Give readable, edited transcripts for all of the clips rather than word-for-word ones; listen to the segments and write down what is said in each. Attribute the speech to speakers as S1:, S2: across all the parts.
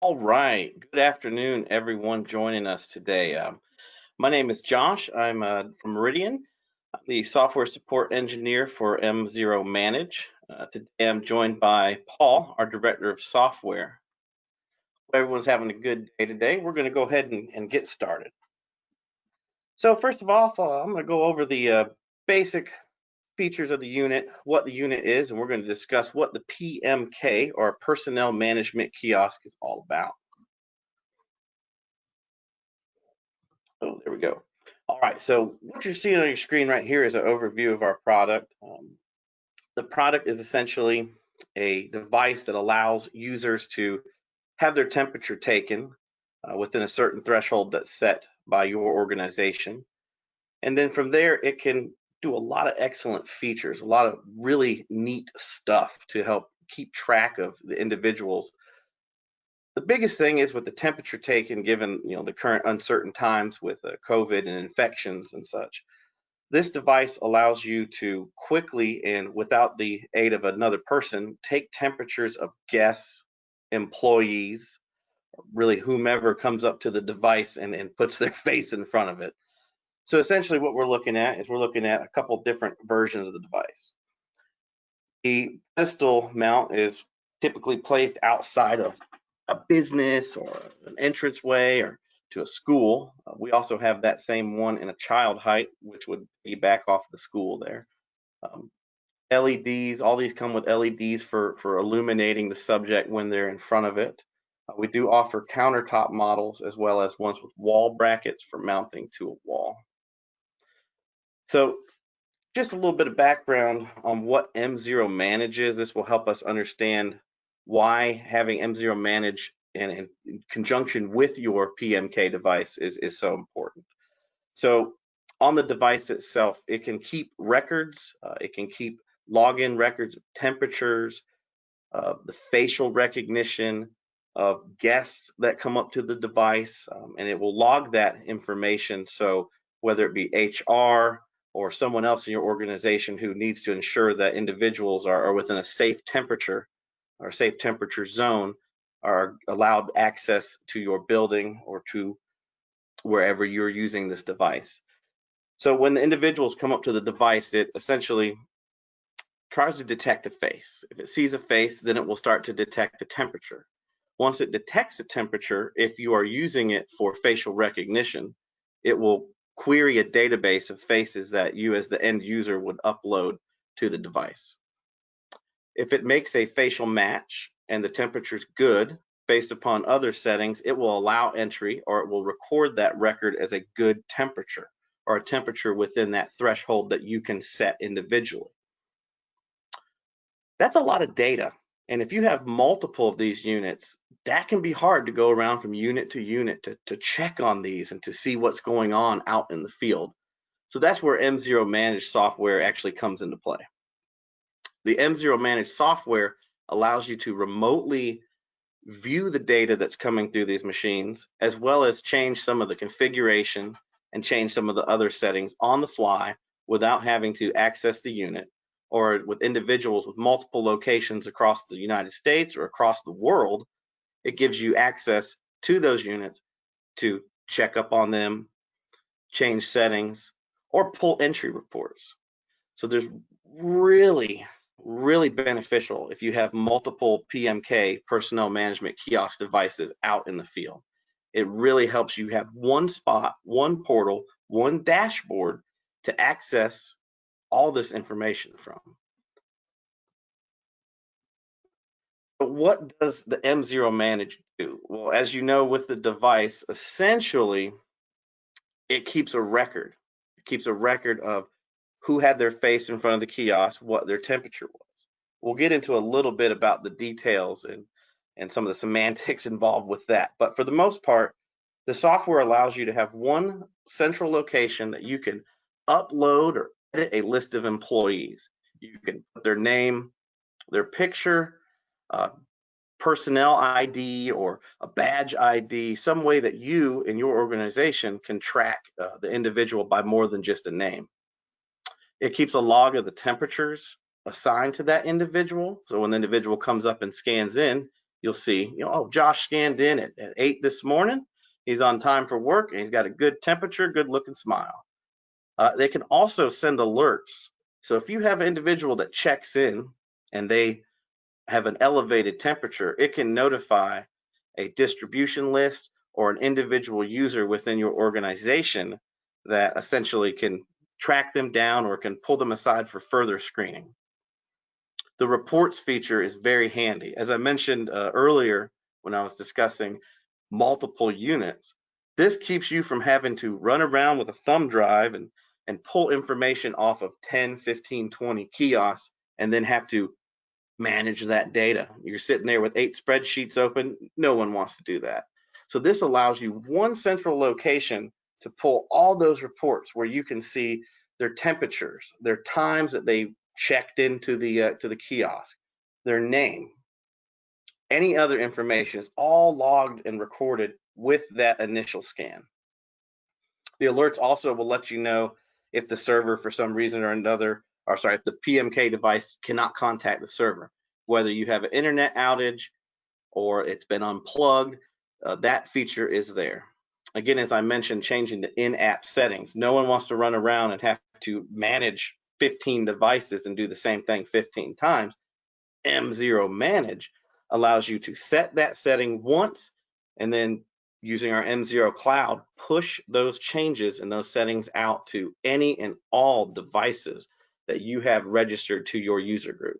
S1: All right. Good afternoon, everyone joining us today. My name is Josh. I'm from Meridian. I'm the software support engineer for MzeroManage. Today I'm joined by Paul, our director of software. Hope everyone's having a good day today. We're going to go ahead and get started. So first of all, I'm going to go over the basic features of the unit, what the unit is, and we're going to discuss what the PMK or Personnel Management Kiosk is all about. Oh, there we go. All right, so what you're seeing on your screen right here is an overview of our product. The product is essentially a device that allows users to have their temperature taken within a certain threshold that's set by your organization. And then from there, it can do a lot of excellent features, a lot of really neat stuff to help keep track of the individuals. The biggest thing is with the temperature taken, given the current uncertain times with COVID and infections and such. This device allows you to quickly and without the aid of another person take temperatures of guests, employees, really whomever comes up to the device and puts their face in front of it. So essentially what we're looking at is we're looking at a couple different versions of the device. The pedestal mount is typically placed outside of a business or an entranceway or to a school. We also have that same one in a child height, which would be back off the school there. Um, LEDs, all these come with LEDs for illuminating the subject when they're in front of it. We do offer countertop models as well as ones with wall brackets for mounting to a wall. So just a little bit of background on what MzeroManage is. This will help us understand why having MzeroManage in conjunction with your PMK device is so important. So on the device itself, it can keep records, it can keep login records of temperatures, of the facial recognition of guests that come up to the device, and it will log that information. So whether it be HR or someone else in your organization who needs to ensure that individuals are within a safe temperature or safe temperature zone are allowed access to your building or to wherever you're using this device. So when the individuals come up to the device, it essentially tries to detect a face. If it sees a face, then it will start to detect a temperature. Once it detects a temperature, if you are using it for facial recognition, it will query a database of faces that you as the end user would upload to the device. If it makes a facial match and the temperature is good, based upon other settings, it will allow entry or it will record that record as a good temperature or a temperature within that threshold that you can set individually. That's a lot of data. And if you have multiple of these units, that can be hard to go around from unit to unit to check on these and to see what's going on out in the field. So that's where MzeroManage software actually comes into play. The MzeroManage software allows you to remotely view the data that's coming through these machines, as well as change some of the configuration and change some of the other settings on the fly without having to access the unit, or with individuals with multiple locations across the United States or across the world. It gives you access to those units to check up on them, change settings, or pull entry reports. So there's really beneficial if you have multiple PMK, personnel management kiosk devices out in the field. It really helps you have one spot, one portal, one dashboard to access all this information from. But what does the MzeroManage do? Well, as you know, with the device, essentially, it keeps a record. It keeps a record of who had their face in front of the kiosk, what their temperature was. We'll get into a little bit about the details and some of the semantics involved with that. But for the most part, the software allows you to have one central location that you can upload or edit a list of employees. You can put their name, their picture, personnel ID or a badge ID, some way that you and your organization can track the individual by more than just a name. It keeps a log of the temperatures assigned to that individual. So when the individual comes up and scans in, You'll see, oh, Josh scanned in at 8 this morning. He's on time for work, and he's got a good temperature, good looking smile. They can also send alerts. So if you have an individual that checks in and they have an elevated temperature, it can notify a distribution list or an individual user within your organization that essentially can track them down or can pull them aside for further screening. The reports feature is very handy. As I mentioned earlier when I was discussing multiple units, this keeps you from having to run around with a thumb drive and pull information off of 10, 15, 20 kiosks and then have to manage that data. You're sitting there with 8 spreadsheets open. No one wants to do that. So this allows you one central location to pull all those reports where you can see their temperatures, their times that they checked into the kiosk, their name, any other information is all logged and recorded with that initial scan. The alerts also will let you know if the server for some reason or another, or sorry, if the PMK device cannot contact the server, whether you have an internet outage or it's been unplugged, that feature is there. Again, as I mentioned, changing the in-app settings. No one wants to run around and have to manage 15 devices and do the same thing 15 times. MzeroManage allows you to set that setting once and then using our M0 cloud, push those changes and those settings out to any and all devices that you have registered to your user group.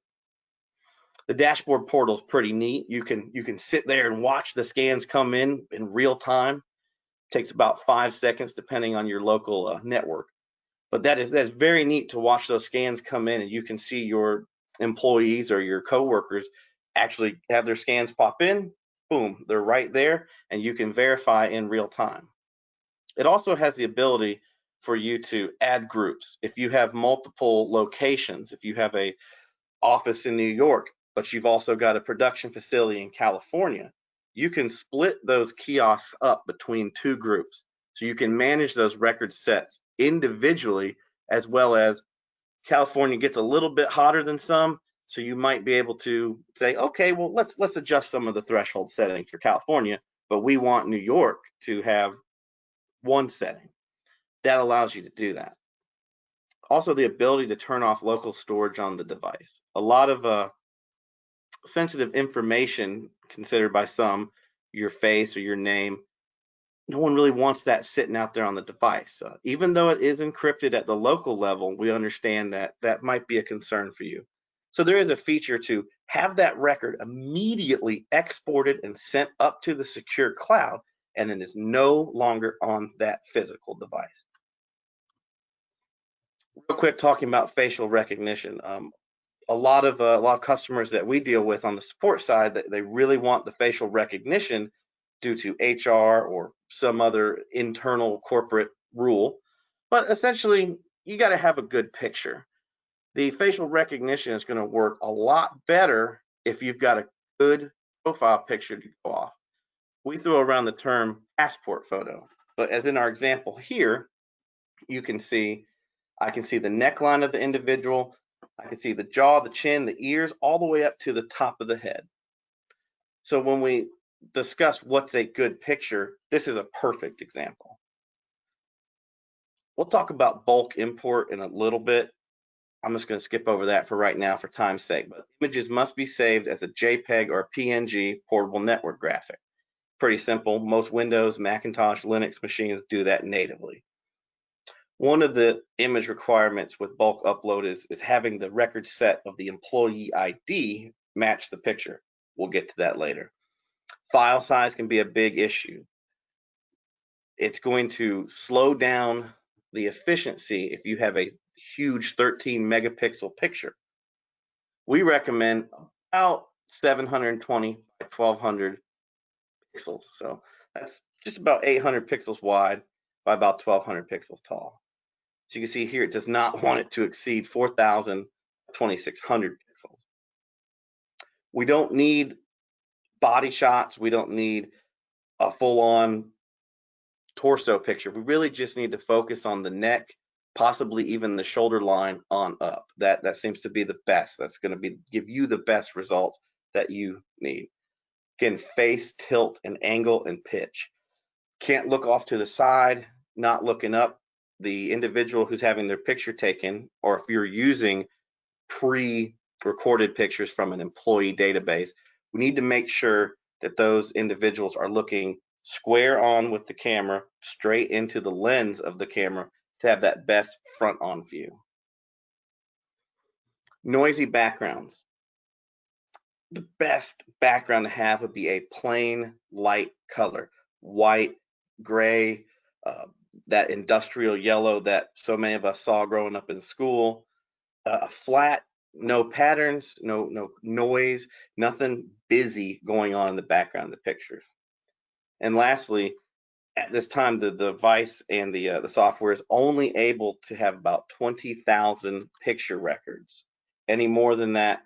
S1: The dashboard portal is pretty neat. You can sit there and watch the scans come in real time. It takes about 5 seconds depending on your local network. But that's very neat to watch those scans come in, and you can see your employees or your coworkers actually have their scans pop in. Boom, they're right there, and you can verify in real time. It also has the ability for you to add groups. If you have multiple locations, if you have a office in New York, but you've also got a production facility in California, you can split those kiosks up between 2 groups. So you can manage those record sets individually, as well as California gets a little bit hotter than some. So you might be able to say, okay, well, let's adjust some of the threshold settings for California, but we want New York to have one setting. That allows you to do that. Also, the ability to turn off local storage on the device. A lot of sensitive information considered by some, your face or your name, no one really wants that sitting out there on the device. Even though it is encrypted at the local level, we understand that that might be a concern for you. So there is a feature to have that record immediately exported and sent up to the secure cloud, and then it's no longer on that physical device. Real quick, talking about facial recognition. A lot of customers that we deal with on the support side, that they really want the facial recognition due to HR or some other internal corporate rule. But essentially, you got to have a good picture. The facial recognition is going to work a lot better if you've got a good profile picture to go off. We throw around the term passport photo, but as in our example here, you can see, I can see the neckline of the individual, I can see the jaw, the chin, the ears, all the way up to the top of the head. So when we discuss what's a good picture, this is a perfect example. We'll talk about bulk import in a little bit. I'm just going to skip over that for right now for time's sake, but images must be saved as a JPEG or a PNG portable network graphic. Pretty simple. Most Windows, Macintosh, Linux machines do that natively. One of the image requirements with bulk upload is having the record set of the employee ID match the picture. We'll get to that later. File size can be a big issue. It's going to slow down the efficiency if you have a huge 13 megapixel picture. We recommend about 720 by 1200 pixels. So that's just about 800 pixels wide by about 1200 pixels tall. So you can see here, it does not want it to exceed 4000 2600 pixels. We don't need body shots. We don't need a full-on torso picture. We really just need to focus on the neck, possibly even the shoulder line on up. That seems to be the best. That's going to give you the best results that you need. Again, face, tilt, and angle and pitch. Can't look off to the side, not looking up. The individual who's having their picture taken, or if you're using pre-recorded pictures from an employee database, we need to make sure that those individuals are looking square on with the camera, straight into the lens of the camera to have that best front on view. Noisy backgrounds. The best background to have would be a plain light color, white, gray, that industrial yellow that so many of us saw growing up in school. A flat, no patterns, no noise, nothing busy going on in the background of the pictures. And lastly, at this time, the device and the software is only able to have about 20,000 picture records. Any more than that,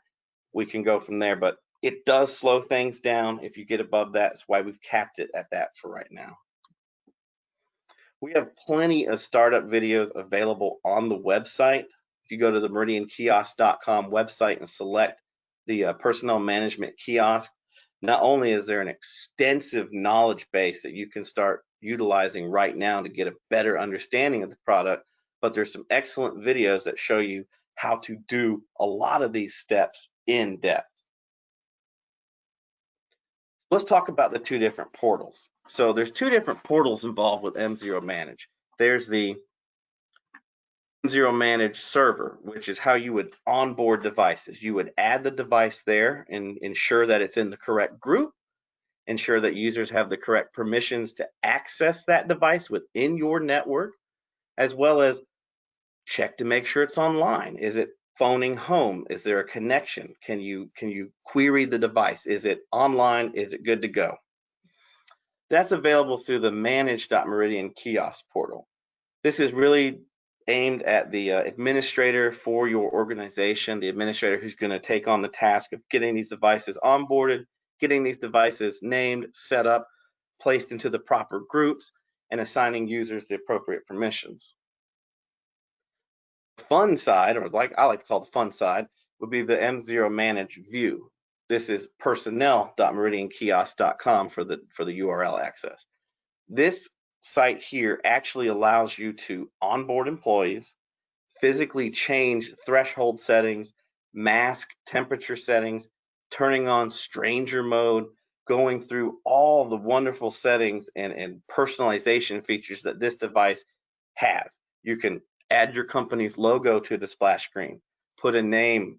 S1: we can go from there, but it does slow things down if you get above that. That's why we've capped it at that for right now. We have plenty of startup videos available on the website. If you go to the meridiankiosks.com website and select the Personnel Management Kiosk, not only is there an extensive knowledge base that you can start utilizing right now to get a better understanding of the product, but there's some excellent videos that show you how to do a lot of these steps in depth. Let's talk about the two different portals. So there's two different portals involved with MzeroManage. There's the MzeroManage server, which is how you would onboard devices. You would add the device there and ensure that it's in the correct group, ensure that users have the correct permissions to access that device within your network, as well as check to make sure it's online. Is it phoning home? Is there a connection? Can you query the device? Is it online? Is it good to go? That's available through the manage.meridian kiosk portal. This is really aimed at the administrator for your organization, the administrator who's going to take on the task of getting these devices onboarded, getting these devices named, set up, placed into the proper groups, and assigning users the appropriate permissions. The fun side, or like I like to call the fun side, would be the MzeroManage view. This is personnel.meridiankiosks.com for the URL access. This site here actually allows you to onboard employees, physically change threshold settings, mask temperature settings, turning on stranger mode, going through all the wonderful settings and personalization features that this device has. You can add your company's logo to the splash screen, put a name,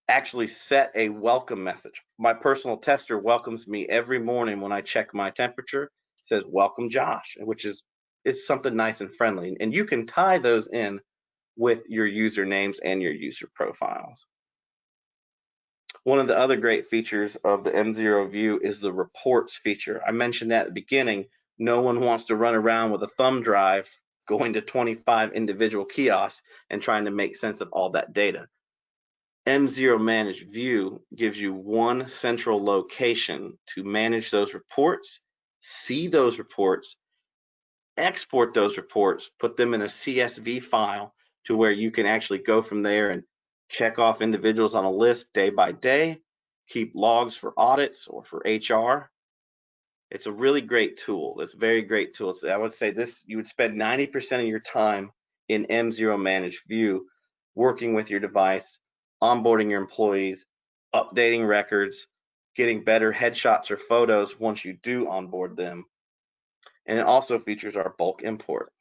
S1: actually set a welcome message. My personal tester welcomes me every morning when I check my temperature. It says, "Welcome, Josh," which is something nice and friendly. And you can tie those in with your usernames and your user profiles. One of the other great features of the MZero view is the reports feature. I mentioned that at the beginning. No one wants to run around with a thumb drive going to 25 individual kiosks and trying to make sense of all that data. MzeroManage view gives you one central location to manage those reports, see those reports, export those reports, put them in a CSV file to where you can actually go from there and check off individuals on a list day by day, keep logs for audits or for HR. It's a really great tool. It's a very great tool. So I would say this, you would spend 90% of your time in MzeroManage view working with your device, onboarding your employees, updating records, getting better headshots or photos once you do onboard them. And it also features our bulk import.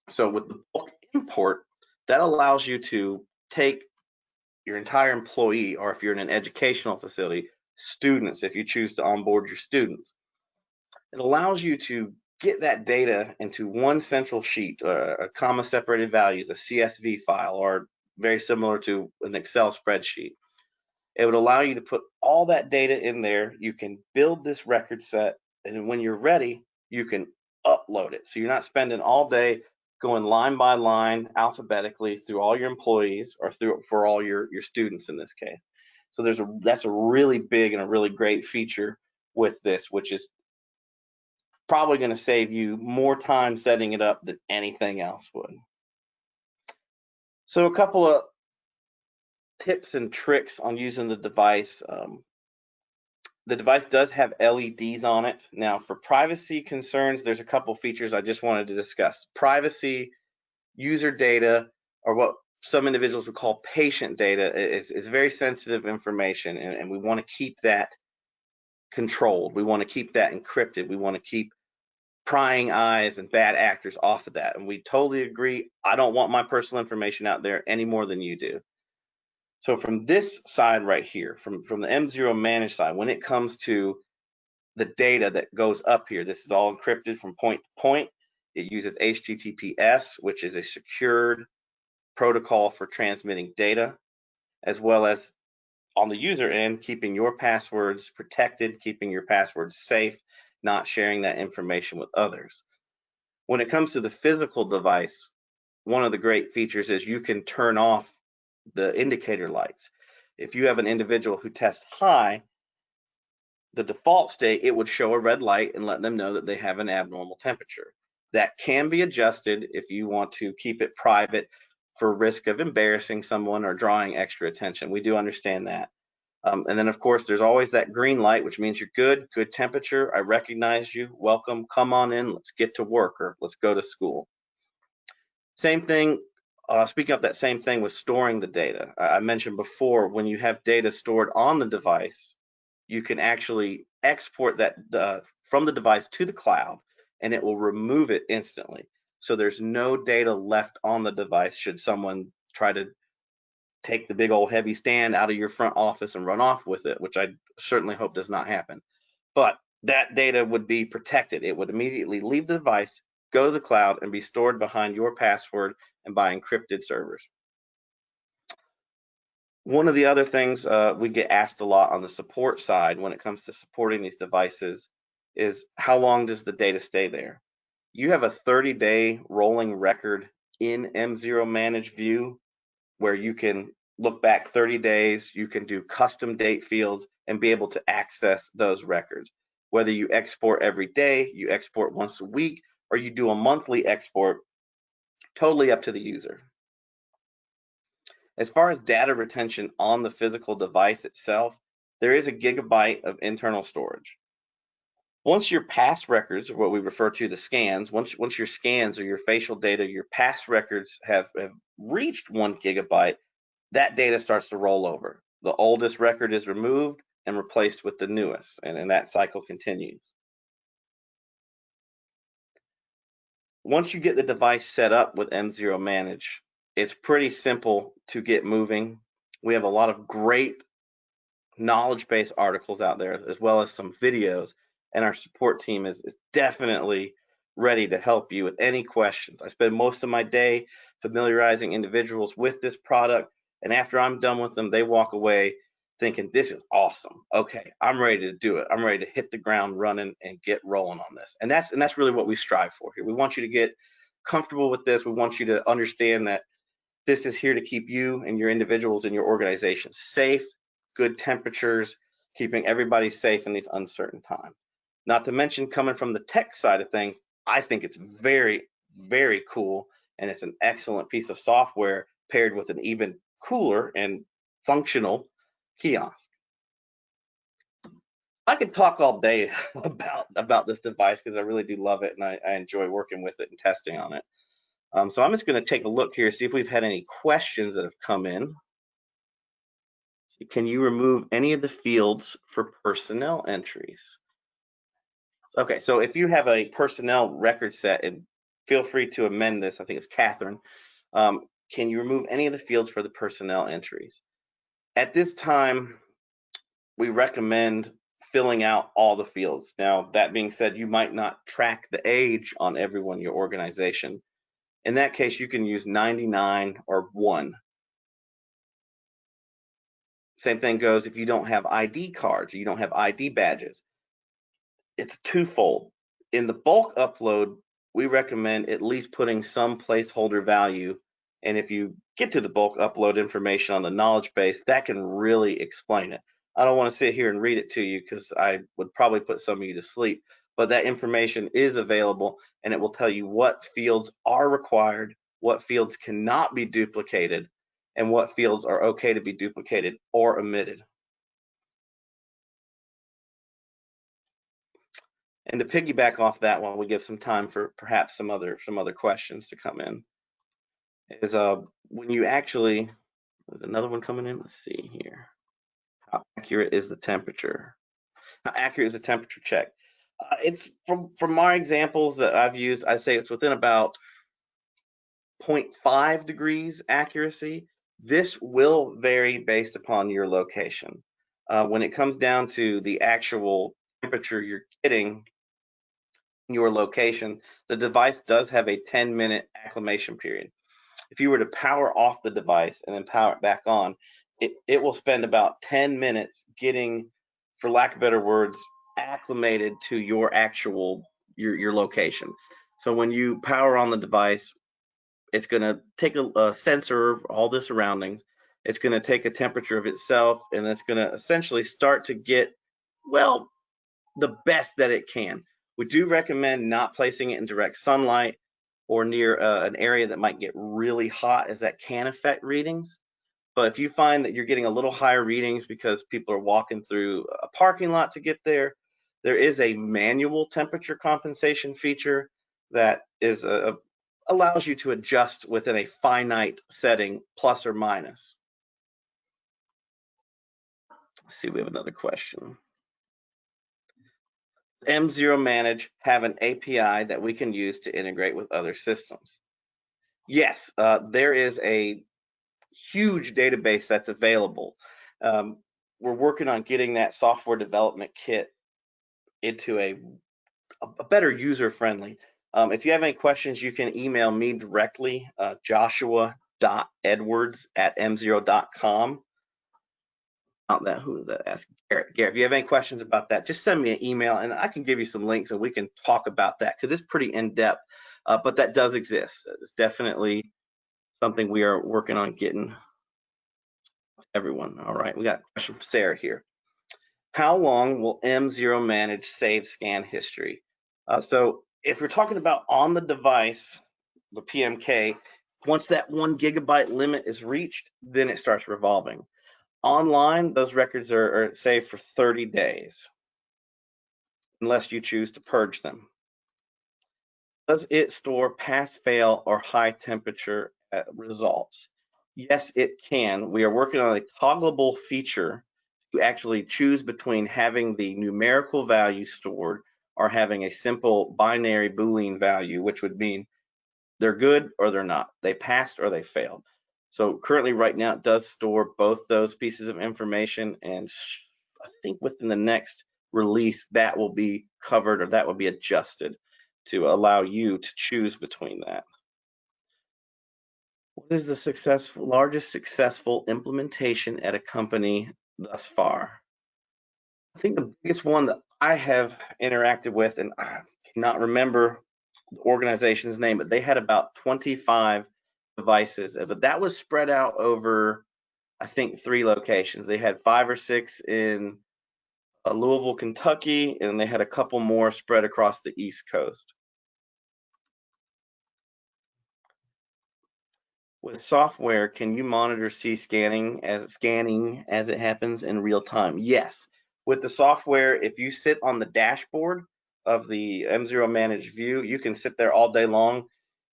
S1: So with the bulk import, that allows you to take your entire employee, or if you're in an educational facility, students, if you choose to onboard your students. It allows you to get that data into one central sheet, a comma separated values, a CSV file, or very similar to an Excel spreadsheet. It would allow you to put all that data in there. You can build this record set, and when you're ready, you can upload it. So you're not spending all day going line by line alphabetically through all your employees, or for all your students in this case. So that's a really big and a really great feature with this, which is probably going to save you more time setting it up than anything else would. So a couple of tips and tricks on using the device. The device does have LEDs on it. Now, for privacy concerns, there's a couple features I just wanted to discuss. Privacy, user data, or what some individuals would call patient data, is very sensitive information, and we want to keep that controlled. We want to keep that encrypted. We want to keep prying eyes and bad actors off of that. And we totally agree. I don't want my personal information out there any more than you do. So from this side right here, from the MzeroManage side, when it comes to the data that goes up here, this is all encrypted from point to point. It uses HTTPS, which is a secured protocol for transmitting data, as well as on the user end, keeping your passwords protected, keeping your passwords safe, not sharing that information with others. When it comes to the physical device, one of the great features is you can turn off the indicator lights. If you have an individual who tests high, the default state, it would show a red light and let them know that they have an abnormal temperature. That can be adjusted if you want to keep it private for risk of embarrassing someone or drawing extra attention. We do understand that. And then, of course, there's always that green light, which means you're good temperature. I recognize you. Welcome. Come on in. Let's get to work, or let's go to school. Same thing. Speaking of that same thing with storing the data, I mentioned before, when you have data stored on the device, you can actually export that from the device to the cloud, and it will remove it instantly. So there's no data left on the device should someone try to take the big old heavy stand out of your front office and run off with it, which I certainly hope does not happen. But that data would be protected. It would immediately leave the device, go to the cloud, and be stored behind your password and by encrypted servers. One of the other things we get asked a lot on the support side when it comes to supporting these devices is how long does the data stay there? You have a 30-day rolling record in MzeroManage view where you can look back 30 days, you can do custom date fields and be able to access those records. Whether you export every day, you export once a week, or you do a monthly export, totally up to the user. As far as data retention on the physical device itself, there is a gigabyte of internal storage. Once your pass records, or what we refer to the scans, once your scans or your facial data, your pass records have reached 1 gigabyte, that data starts to roll over. The oldest record is removed and replaced with the newest, and that cycle continues. Once you get the device set up with MzeroManage, it's pretty simple to get moving. We have a lot of great knowledge-based articles out there, as well as some videos, and our support team is definitely ready to help you with any questions. I spend most of my day familiarizing individuals with this product, and after I'm done with them, they walk away thinking, this is awesome. Okay, I'm ready to do it. I'm ready to hit the ground running and get rolling on this. And that's really what we strive for here. We want you to get comfortable with this. We want you to understand that this is here to keep you and your individuals in your organization safe, good temperatures, keeping everybody safe in these uncertain times. Not to mention, coming from the tech side of things, I think it's very, very cool, and it's an excellent piece of software paired with an even cooler and functional kiosk. I could talk all day about this device because I really do love it, and I enjoy working with it and testing on it. So I'm just going to take a look here, see if we've had any questions that have come in. Can you remove any of the fields for personnel entries? Okay, so if you have a personnel record set, and feel free to amend this, I think it's Catherine, can you remove any of the fields for the personnel entries? At this time, we recommend filling out all the fields. Now, that being said, you might not track the age on everyone in your organization. In that case, you can use 99 or 1. Same thing goes if you don't have ID cards, or you don't have ID badges. It's twofold. In the bulk upload, we recommend at least putting some placeholder value. And if you get to the bulk upload information on the knowledge base, that can really explain it. I don't want to sit here and read it to you because I would probably put some of you to sleep, but that information is available, and it will tell you what fields are required, what fields cannot be duplicated, and what fields are okay to be duplicated or omitted. And to piggyback off that one, we give some time for perhaps some other questions to come in. Is when you actually, there's another one coming in. Let's see here. How accurate is the temperature? How accurate is the temperature check? It's from our examples that I've used, I say it's within about 0.5 degrees accuracy. This will vary based upon your location. When it comes down to the actual temperature you're getting in your location, the device does have a 10-minute acclimation period. If you were to power off the device and then power it back on, it will spend about 10 minutes getting, for lack of better words, acclimated to your actual your location. So when you power on the device, it's going to take a sensor of all the surroundings. It's going to take a temperature of itself, and it's going to essentially start to get, well, the best that it can. We do recommend not placing it in direct sunlight or near an area that might get really hot, as that can affect readings. But if you find that you're getting a little higher readings because people are walking through a parking lot to get there, there is a manual temperature compensation feature that is allows you to adjust within a finite setting, plus or minus. Let's see, we have another question. MzeroManage have an API that we can use to integrate with other systems? Yes, there is a huge database that's available. We're working on getting that software development kit into a better user-friendly. If you have any questions, you can email me directly, joshua.edwards@mzero.com. Who is that asking? Garrett. Garrett, if you have any questions about that, just send me an email and I can give you some links and we can talk about that, because it's pretty in-depth, but that does exist. It's definitely something we are working on getting everyone. All right, we got a question from Sarah here. How long will MzeroManage save scan history? So if we're talking about on the device, the PMK, once that 1 gigabyte limit is reached, then it starts revolving. Online, those records are saved for 30 days, unless you choose to purge them. Does it store pass, fail, or high temperature results? Yes, it can. We are working on a toggleable feature to actually choose between having the numerical value stored or having a simple binary Boolean value, which would mean they're good or they're not. They passed or they failed. So currently right now it does store both those pieces of information, and I think within the next release that will be covered, or that will be adjusted to allow you to choose between that. What is the largest successful implementation at a company thus far? I think the biggest one that I have interacted with, and I cannot remember the organization's name, but they had about 25 devices, but that was spread out over, I think, 3 locations. They had 5 or 6 in Louisville, Kentucky, and they had a couple more spread across the East Coast. With software, can you monitor scanning as it happens in real time? Yes. With the software, if you sit on the dashboard of the MzeroManage view, you can sit there all day long.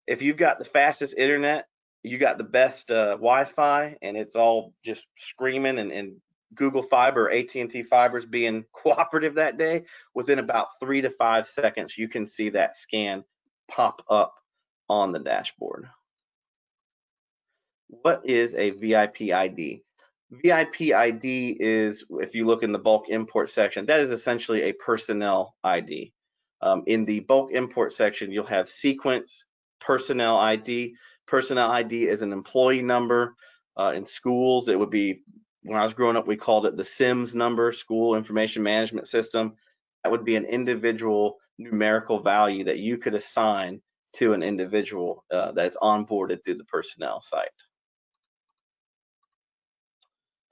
S1: If you've got the fastest internet, you got the best Wi-Fi, and it's all just screaming, and Google Fiber, AT&T Fiber is being cooperative that day, within about 3 to 5 seconds, you can see that scan pop up on the dashboard. What is a VIP ID? VIP ID is, if you look in the bulk import section, that is essentially a personnel ID. In the bulk import section, you'll have sequence, personnel ID. Personnel ID is an employee number. In schools, it would be, when I was growing up, we called it the SIMS number, School Information Management System. That would be an individual numerical value that you could assign to an individual that's onboarded through the personnel site.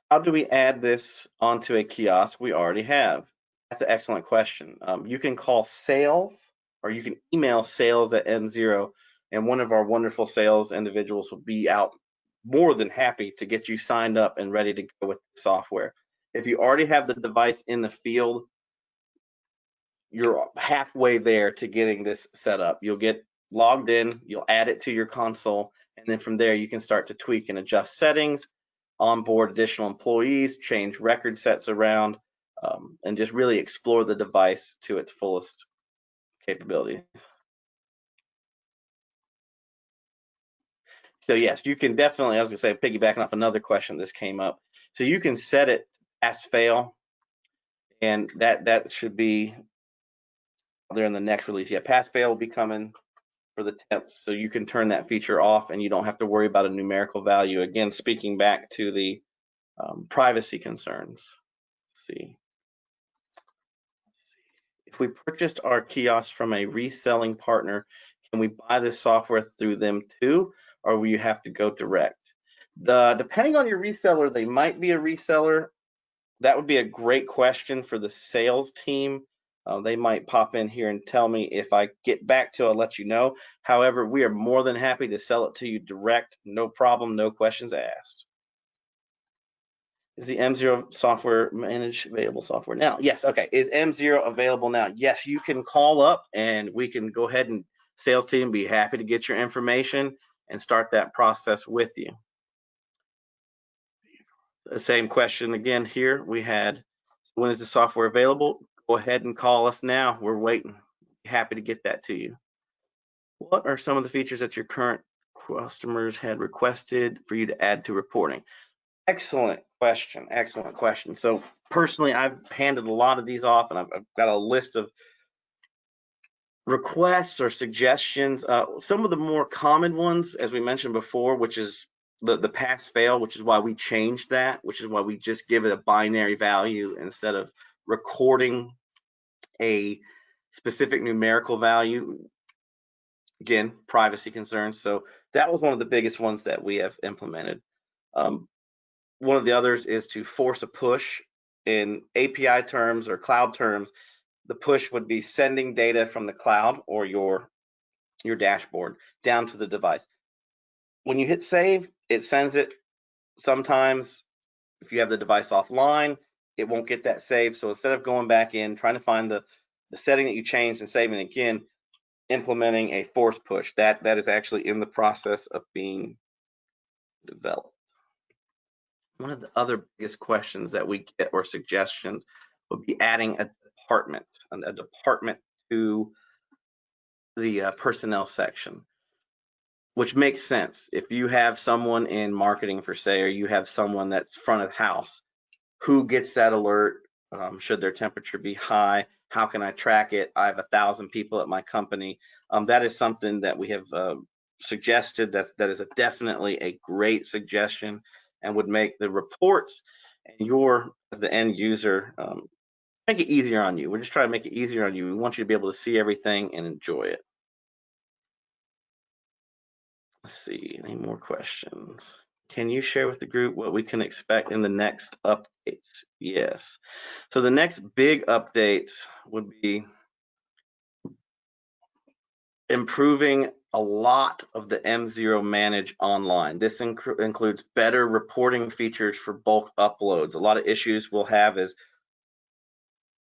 S1: How do we add this onto a kiosk we already have? That's an excellent question. You can call sales, or you can email sales@MZero, and one of our wonderful sales individuals will be out more than happy to get you signed up and ready to go with the software. If you already have the device in the field, you're halfway there to getting this set up. You'll get logged in, you'll add it to your console, and then from there you can start to tweak and adjust settings, onboard additional employees, change record sets around, and just really explore the device to its fullest capabilities. So yes, you can definitely, I was gonna say, piggybacking off another question this came up. So you can set it pass fail, and that should be there in the next release. Yeah, pass fail will be coming for the temps, so you can turn that feature off and you don't have to worry about a numerical value. Again, speaking back to the privacy concerns. Let's see. If we purchased our kiosks from a reselling partner, can we buy this software through them too, or will you have to go direct? Depending on your reseller, they might be a reseller. That would be a great question for the sales team. They might pop in here and tell me. If I get back to it, I'll let you know. However, we are more than happy to sell it to you direct, no problem, no questions asked. Is the M0 software managed available software now? Yes, okay. Is M0 available now? Yes, you can call up and we can go ahead and sales team be happy to get your information and start that process with you. The same question again here. We had, when is the software available? Go ahead and call us now. We're waiting. Happy to get that to you. What are some of the features that your current customers had requested for you to add to reporting? Excellent question. Excellent question. So personally, I've handed a lot of these off, and I've got a list of requests or suggestions. Some of the more common ones, as we mentioned before, which is the pass fail, which is why we changed that, which is why we just give it a binary value instead of recording a specific numerical value. Again, privacy concerns. So that was one of the biggest ones that we have implemented. One of the others is to force a push. In API terms or cloud terms, the push would be sending data from the cloud or your dashboard down to the device. When you hit save, it sends it. Sometimes if you have the device offline, it won't get that save. So instead of going back in, trying to find the setting that you changed and saving again, implementing a force push. That is actually in the process of being developed. One of the other biggest questions that we get or suggestions would be adding a department to the personnel section, which makes sense. If you have someone in marketing, for say, or you have someone that's front of house, who gets that alert? Should their temperature be high? How can I track it? I have 1,000 people at my company. That is something that we have suggested. That is definitely a great suggestion and would make the reports and your, as the end user, make it easier on you. We're just trying to make it easier on you. We want you to be able to see everything and enjoy it. Let's see, any more questions? Can you share with the group what we can expect in the next updates? Yes. So the next big updates would be improving a lot of the MzeroManage online. This includes better reporting features for bulk uploads. A lot of issues we'll have is,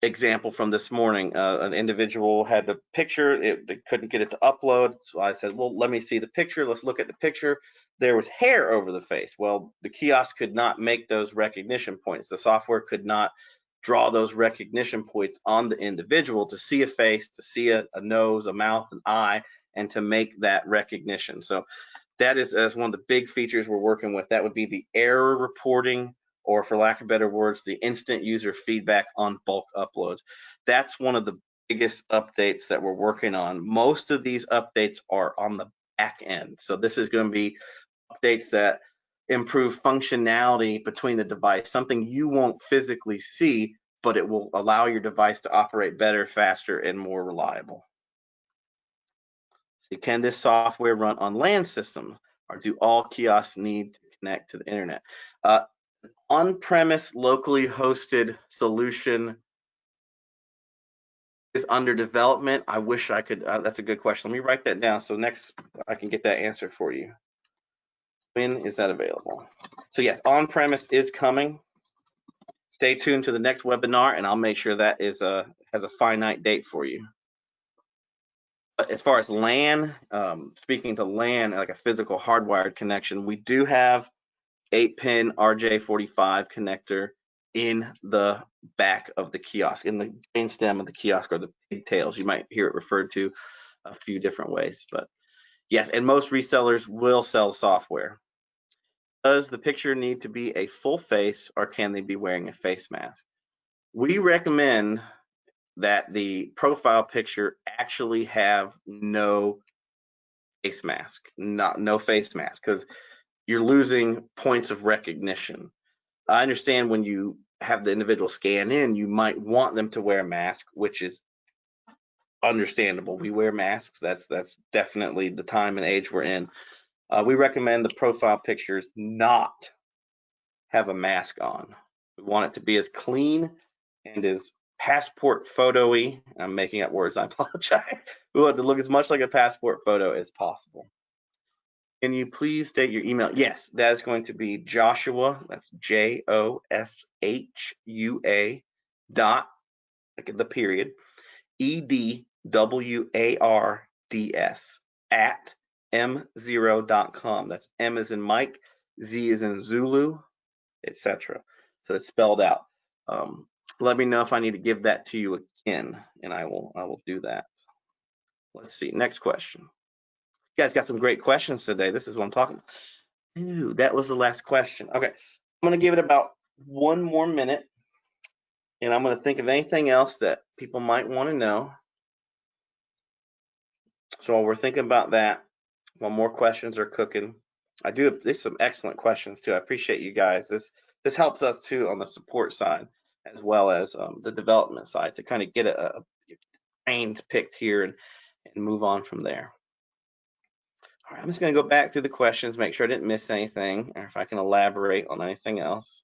S1: example from this morning, an individual had the picture, they couldn't get it to upload. So I said, well, let me see the picture. Let's look at the picture. There was hair over the face. Well, the kiosk could not make those recognition points. The software could not draw those recognition points on the individual to see a face, to see a nose, a mouth, an eye, and to make that recognition. So that is as one of the big features we're working with. That would be the error reporting, or for lack of better words, the instant user feedback on bulk uploads. That's one of the biggest updates that we're working on. Most of these updates are on the back end. So this is going to be updates that improve functionality between the device, something you won't physically see, but it will allow your device to operate better, faster, and more reliable. Can this software run on LAN systems, or do all kiosks need to connect to the internet? On-premise locally hosted solution is under development. I wish I could, that's a good question. Let me write that down so next I can get that answer for you. When is that available? So yes, on-premise is coming. Stay tuned to the next webinar and I'll make sure that is has has a finite date for you. But as far as LAN, speaking to LAN, like a physical hardwired connection, we do have 8-pin RJ45 connector in the back of the kiosk, in the main stem of the kiosk, or the pigtails. You might hear it referred to a few different ways, but yes, and most resellers will sell software. Does the picture need to be a full face, or can they be wearing a face mask? We recommend that the profile picture actually have no face mask, no face mask, because you're losing points of recognition. I understand when you have the individual scan in, you might want them to wear a mask, which is understandable. We wear masks. That's definitely the time and age we're in. We recommend the profile pictures not have a mask on. We want it to be as clean and as passport photo-y. I'm making up words, I apologize. We want it to look as much like a passport photo as possible. Can you please state your email? Yes, that is going to be Joshua, that's Joshua dot, like the period, EDWARDS at MZero.com. That's M as in Mike, Z as in Zulu, etc. So it's spelled out. Let me know if I need to give that to you again, and I will do that. Let's see, next question. You guys got some great questions today. This is what I'm talking about. Ooh, that was the last question. Okay, I'm gonna give it about 1 more minute, and I'm gonna think of anything else that people might want to know. So while we're thinking about that, while more questions are cooking, there's some excellent questions too. I appreciate you guys. This helps us too on the support side, as well as the development side, to kind of get a brains picked here and move on from there. All right, I'm just going to go back through the questions, make sure I didn't miss anything, or if I can elaborate on anything else.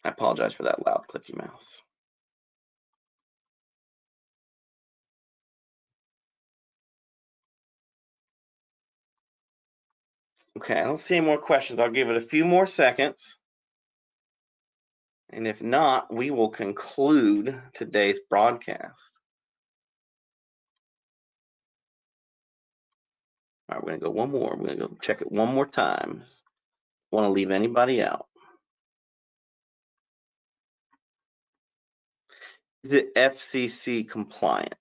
S1: I apologize for that loud clicky mouse. Okay, I don't see any more questions. I'll give it a few more seconds. And if not, we will conclude today's broadcast. All right, we're gonna go one more. We're gonna go check it one more time. Want to leave anybody out? Is it FCC compliant?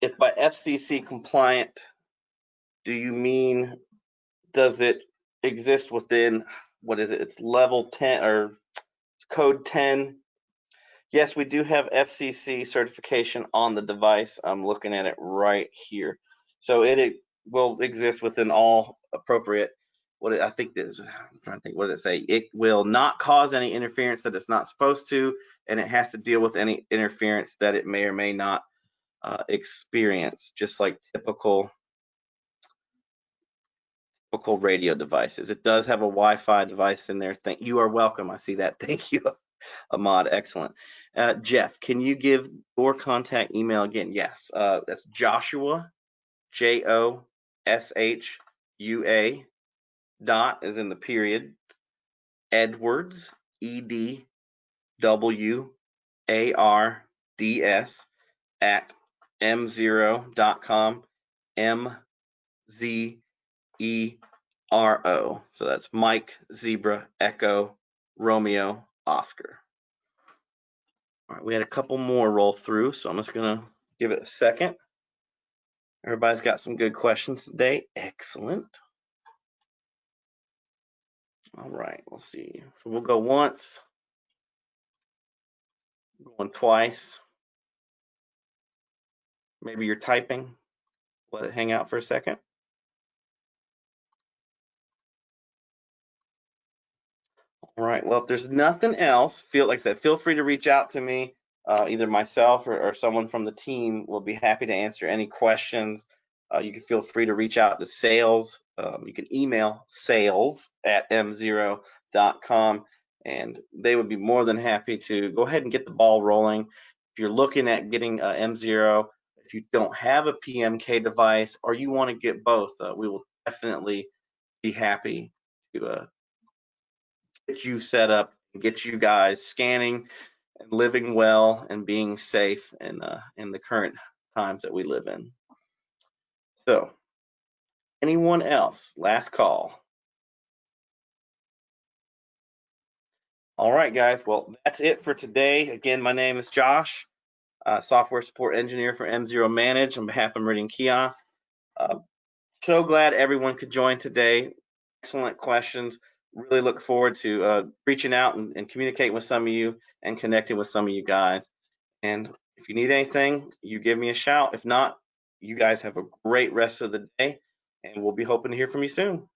S1: If by FCC compliant, do you mean, does it exist within, what is it? It's level 10 or it's code 10. Yes, we do have FCC certification on the device. I'm looking at it right here. So it will exist within all appropriate, I think this, I'm trying to think, what does it say? It will not cause any interference that it's not supposed to, and it has to deal with any interference that it may or may not experience, just like typical radio devices. It does have a Wi-Fi device in there. You are welcome. I see that. Thank you, Ahmad. Excellent. Jeff, can you give your contact email again? Yes, that's Joshua, Joshua, dot, as in the period, Edwards, EDWARDS, at MZero.com, MZERO. So that's Mike, Zebra, Echo, Romeo, Oscar. All right, we had a couple more roll through, so I'm just gonna give it a second. Everybody's got some good questions today. Excellent. All right, we'll see. So we'll go once, going twice. Maybe you're typing. Let it hang out for a second. All right, well, if there's nothing else, like I said, feel free to reach out to me. Either myself or someone from the team will be happy to answer any questions. You can feel free to reach out to sales. You can email sales@mzero.com, and they would be more than happy to go ahead and get the ball rolling. If you're looking at getting MZero, if you don't have a PMK device or you want to get both, we will definitely be happy to get you set up and get you guys scanning and living well and being safe in the current times that we live in. So, anyone else? Last call. All right, guys. Well, that's it for today. Again, my name is Josh, software support engineer for MzeroManage on behalf of Meridian Kiosks. So glad everyone could join today. Excellent questions. Really look forward to reaching out and communicating with some of you and connecting with some of you guys. And if you need anything, you give me a shout. If not, you guys have a great rest of the day, and we'll be hoping to hear from you soon.